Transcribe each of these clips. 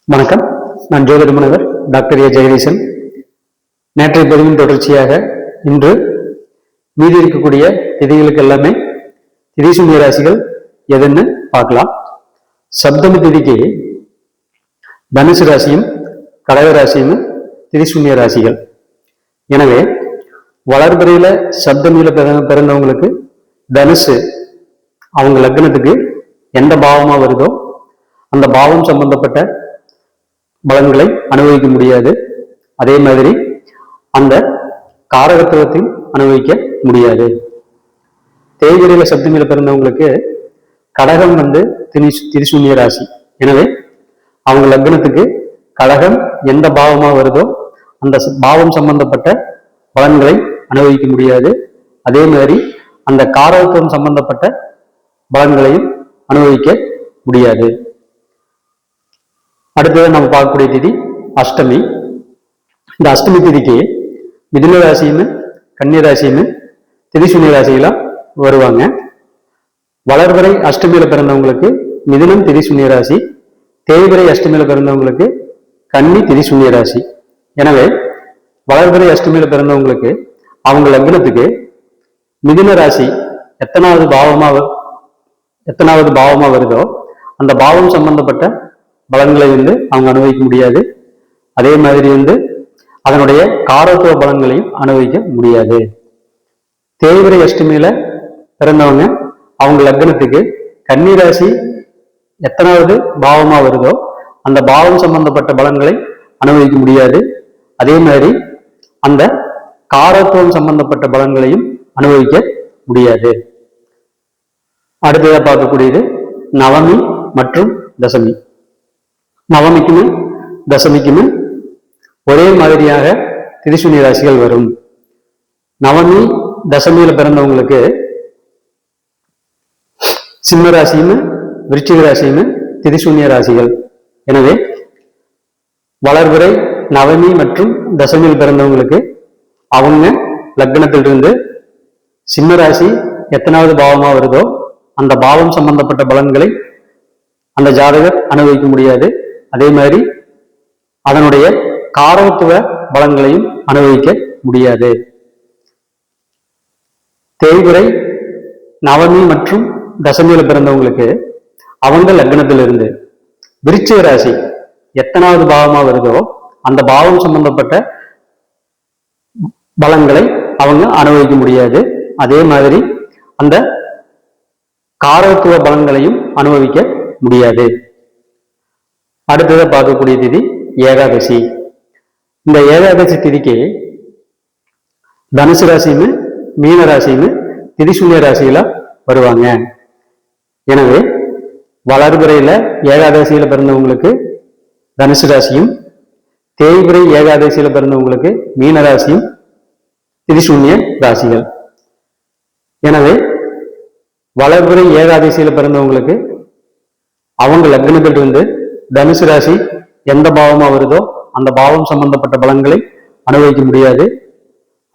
வணக்கம். நான் ஜோதிட முனைவர் டாக்டர் ஏ ஜெகதீசன். நேற்றைய பதிவின் தொடர்ச்சியாக இன்று மீதி இருக்கக்கூடிய திதிகளுக்கு எல்லாமே திதி சூன்ய ராசிகள் எதுன்னு பார்க்கலாம். சப்தமி திதிக்கு தனுசு ராசியும் கடக ராசியும் திதி சூன்ய ராசிகள். எனவே வளர்பிறையில சப்தமியில பிறந்தவங்களுக்கு தனுசு அவங்க லக்னத்துக்கு எந்த பாவமா வருதோ அந்த பாவம் சம்பந்தப்பட்ட பலன்களை அனுபவிக்க முடியாது. அதே மாதிரி அந்த காரகத்துவத்தையும் அனுபவிக்க முடியாது. தேய்பிரையில சப்தமியில பிறந்தவங்களுக்கு கடகம் திரிசூன்ய ராசி. எனவே அவங்க லக்னத்துக்கு கடகம் எந்த பாவமா வருதோ அந்த பாவம் சம்பந்தப்பட்ட பலன்களை அனுபவிக்க முடியாது. அதே மாதிரி அந்த காரகத்துவம் சம்பந்தப்பட்ட பலன்களையும் அனுபவிக்க முடியாது. அடுத்தது நம்ம பார்க்கக்கூடிய திதி அஷ்டமி. இந்த அஷ்டமி திதிக்கு மிதுன ராசியும் கன்னி ராசியும் திதிசூன்ய ராசிகளா வருவாங்க. வளர்வரை அஷ்டமியில பிறந்தவங்களுக்கு மிதுனம் திதிசூன்ய ராசி, தேய்பிரை அஷ்டமியில பிறந்தவங்களுக்கு கன்னி திதிசூன்ய ராசி. எனவே வளர்வரை அஷ்டமியில பிறந்தவங்களுக்கு அவங்க லக்னத்துக்கு மிதுன ராசி எத்தனாவது பாவமா வருதோ அந்த பாவம் சம்பந்தப்பட்ட பலன்களை அவங்க அனுபவிக்க முடியாது. அதே மாதிரி அதனுடைய காரத்துவ பலன்களையும் அனுபவிக்க முடியாது. தேய்பிரை அஷ்டமியில பிறந்தவங்க அவங்க லக்னத்துக்கு கன்னி ராசி எத்தனாவது பாவமா வருதோ அந்த பாவம் சம்பந்தப்பட்ட பலன்களை அனுபவிக்க முடியாது. அதே மாதிரி அந்த காரத்துவம் சம்பந்தப்பட்ட பலன்களையும் அனுபவிக்க முடியாது. அடுத்ததாக பார்க்கக்கூடியது நவமி மற்றும் தசமி. நவமிக்குமே தசமிக்குமே ஒரே மாதிரியாக திதிசூன்ய ராசிகள் வரும். நவமி தசமியில பிறந்தவங்களுக்கு சிம்ம ராசியும் விருச்சிக ராசியும் திதிசூன்ய ராசிகள். எனவே வளர்பிறை நவமி மற்றும் தசமியில் பிறந்தவங்களுக்கு அவங்க லக்னத்திலிருந்து சிம்ம ராசி எத்தனாவது பாவமா வருதோ அந்த பாவம் சம்பந்தப்பட்ட பலன்களை அந்த ஜாதகர் அனுபவிக்க முடியாது. அதே மாதிரி அதனுடைய காரத்துவ பலன்களையும் அனுபவிக்க முடியாது. தேய்பிரை நவமி மற்றும் தசமியில பிறந்தவங்களுக்கு அவங்க லக்னத்திலிருந்து விருச்சிக ராசி எத்தனாவது பாவமா வருதோ அந்த பாவம் சம்பந்தப்பட்ட பலன்களை அவங்க அனுபவிக்க முடியாது. அதே மாதிரி அந்த காரத்துவ பலன்களையும் அனுபவிக்க முடியாது. அடுத்ததை பார்க்கக்கூடிய திதி ஏகாதசி. இந்த ஏகாதசி திதிக்கு தனுசு ராசியும் மீன ராசியும் திதிசூன்ய ராசியில வருவாங்க. எனவே வளர்பிறையில ஏகாதசியில பிறந்தவங்களுக்கு தனுசு ராசியும், தேய்பிரை ஏகாதசியில பிறந்தவங்களுக்கு மீன ராசியும் திதிசூன்ய ராசிகள். எனவே வளர்பிறை ஏகாதசியில பிறந்தவங்களுக்கு அவங்க லக்னத்திலிருந்து தனுசு ராசி எந்த பாவமா வருதோ அந்த பாவம் சம்பந்தப்பட்ட பலன்களை அனுபவிக்க முடியாது.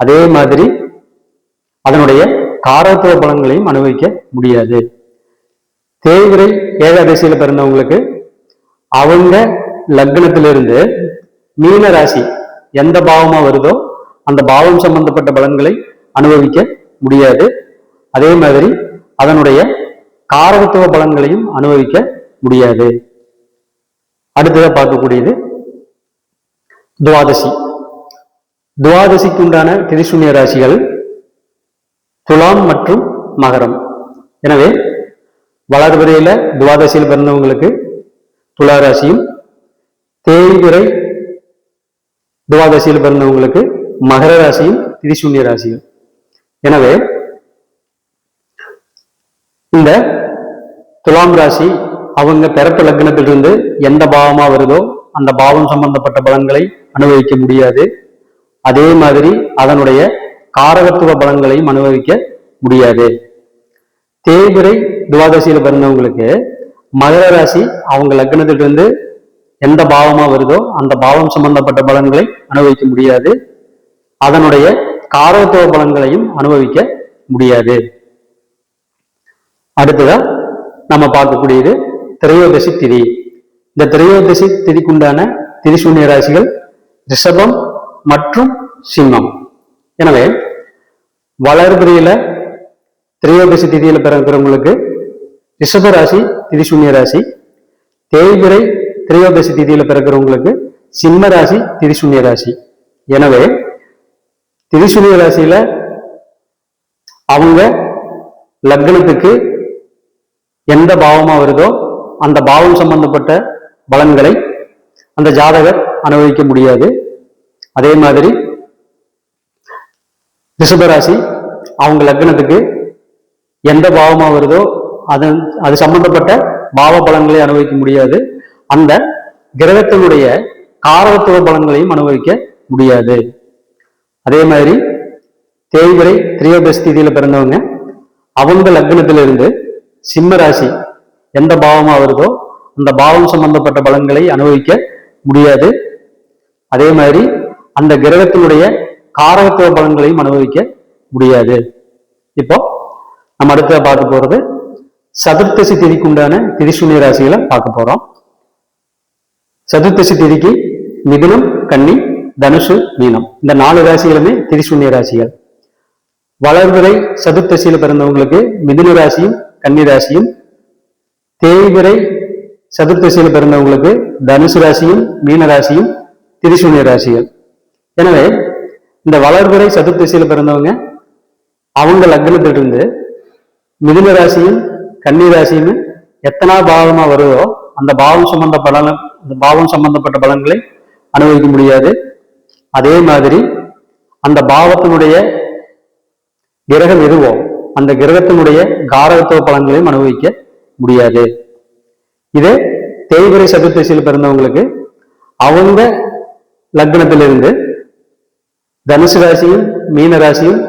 அதே மாதிரி அதனுடைய காரத்துவ பலன்களையும் அனுபவிக்க முடியாது. தேய்பிரை ஏகாதசியில பிறந்தவங்களுக்கு அவங்க லக்னத்திலிருந்து மீன ராசி எந்த பாவமா வருதோ அந்த பாவம் சம்பந்தப்பட்ட பலன்களை அனுபவிக்க முடியாது. அதே மாதிரி அதனுடைய காரத்துவ பலன்களையும் அனுபவிக்க முடியாது. அடுத்ததாக பார்க்கக்கூடியது துவாதசி. துவாதசிக்கு உண்டான திதிசூன்ய ராசிகள் துலாம் மற்றும் மகரம். எனவே வளர்பிறையில துவாதசியில் பிறந்தவங்களுக்கு துலா ராசியும், தேய்பிறை துவாதசியில் பிறந்தவங்களுக்கு மகர ராசியும் திதிசூன்ய ராசியும். எனவே இந்த துலாம் ராசி அவங்க பிறப்பு லக்னத்திலிருந்து எந்த பாவமா வருதோ அந்த பாவம் சம்பந்தப்பட்ட பலன்களை அனுபவிக்க முடியாது. அதே மாதிரி அதனுடைய காரகத்துவ பலன்களையும் அனுபவிக்க முடியாது. தேய்பிரை துவாதசியில பிறந்தவங்களுக்கு மகர ராசி அவங்க லக்னத்திலிருந்து எந்த பாவமா வருதோ அந்த பாவம் சம்பந்தப்பட்ட பலன்களை அனுபவிக்க முடியாது. அதனுடைய காரகத்துவ பலன்களையும் அனுபவிக்க முடியாது. அடுத்ததா நம்ம பார்க்கக்கூடியது திரையோதசி திதி. இந்த திரையோதசி திதிக்குண்டான திரிசூன்ய ராசிகள் ரிஷபம் மற்றும் சிம்மம். எனவே வளர்பிறையில திரையோதசி திதியில பிறந்தவங்களுக்கு ரிஷப ராசி திரிசூன்ய ராசி, தேய்பிறை திரையோதசி திதியில பிறக்கிறவங்களுக்கு சிம்ம ராசி திரிசூன்ய ராசி. எனவே திரிசூன்ய ராசியில அவங்க லக்னத்துக்கு எந்த பாவமா வருதோ அந்த பாவம் சம்பந்தப்பட்ட பலன்களை அந்த ஜாதகர் அனுபவிக்க முடியாது. அதே மாதிரி ரிஷபராசி அவங்க லக்னத்துக்கு எந்த பாவமா வருதோ அது சம்பந்தப்பட்ட பாவ பலன்களை அனுபவிக்க முடியாது. அந்த கிரகத்தினுடைய காரகத்துவ பலன்களையும் அனுபவிக்க முடியாது. அதே மாதிரி தேய்பிறை திரையோதசி திதியில பிறந்தவங்க அவங்க லக்னத்திலிருந்து சிம்ம ராசி எந்த பாவமா வருதோ அந்த பாவம் சம்பந்தப்பட்ட பலன்களை அனுபவிக்க முடியாது. அதே மாதிரி அந்த கிரகத்தினுடைய காரகத்துவ பலன்களையும் அனுபவிக்க முடியாது. இப்போ நம்ம அடுத்த பார்க்க போறது சதுர்த்தசி திதிக்குண்டான திரிசூன்ய ராசிகளை பார்க்க போறோம். சதுர்த்தசி திதிக்கு மிதுனம், கன்னி, தனுசு, மீனம் இந்த 4 ராசிகளுமே திரிசூன்ய ராசிகள். வளர்பிறை சதுர்த்தசியில பிறந்தவங்களுக்கு மிதுன ராசியும் கன்னி ராசியும், தேய்பிறை சதுர்த்தசியில பிறந்தவங்களுக்கு தனுசு ராசியும் மீன ராசியும் திரிசூன்ய ராசிகள். எனவே இந்த வளர்பிறை சதுர்த்தசியில பிறந்தவங்க அவங்க லக்னத்திலிருந்து மிதுன ராசியும் கன்னி ராசியும் எத்தனா பாவமா வருதோ அந்த பாவம் சம்பந்தப்பட்ட பலன்களை அனுபவிக்க முடியாது. அதே மாதிரி அந்த பாவத்தினுடைய கிரகம் எதுவோ அந்த கிரகத்தினுடைய காரகத்துவ பலன்களையும் அனுபவிக்க முடியாது. இதே தேய்பிறை சதுர்த்தசியில் பிறந்தவங்களுக்கு அவங்க லக்னத்திலிருந்து தனுசு ராசியும் மீன ராசியும்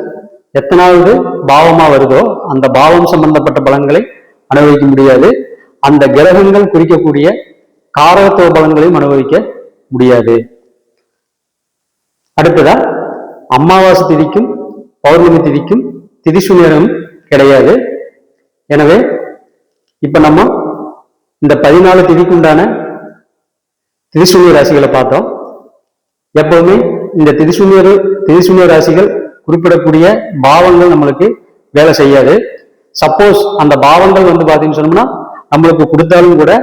எத்தனாவது பாவமா வருதோ அந்த பாவம் சம்பந்தப்பட்ட பலன்களை அனுபவிக்க முடியாது. அந்த கிரகங்கள் குறிக்கக்கூடிய காரகத்துவ பலன்களையும் அனுபவிக்க முடியாது. அடுத்ததா அமாவாசை திதிக்கும் பௌர்ணமி திதிக்கும் திதிசூன்யம் கிடையாது. எனவே இப்ப நம்ம இந்த 14 திதிக்குண்டான திரிசூன்ய ராசிகளை பார்த்தோம். எப்பவுமே இந்த திரிசூன்ய ராசிகள் குறிப்பிடக்கூடிய பாவங்கள் நம்மளுக்கு வேலை செய்யாது. சப்போஸ் அந்த பாவங்கள் பாத்தீங்கன்னு சொன்னோம்னா நம்மளுக்கு கொடுத்தாலும் கூட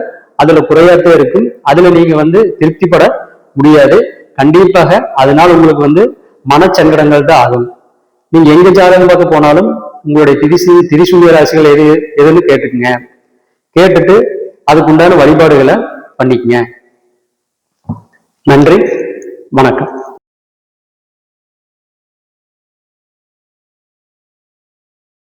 அதுல குறையாத்தே இருக்கு. அதுல நீங்க திருப்திப்பட முடியாது. கண்டிப்பாக அதனால உங்களுக்கு மனச்சங்கடங்கள் தான் ஆகும். நீங்க எங்க ஜாதகம் பார்க்க போனாலும் உங்களுடைய திரிசூன்ய ராசிகள் எதுன்னு கேட்டுக்குங்க. கேட்டுட்டு அதுக்குண்டான வழிபாடுகளை பண்ணிக்கங்க. நன்றி, வணக்கம்.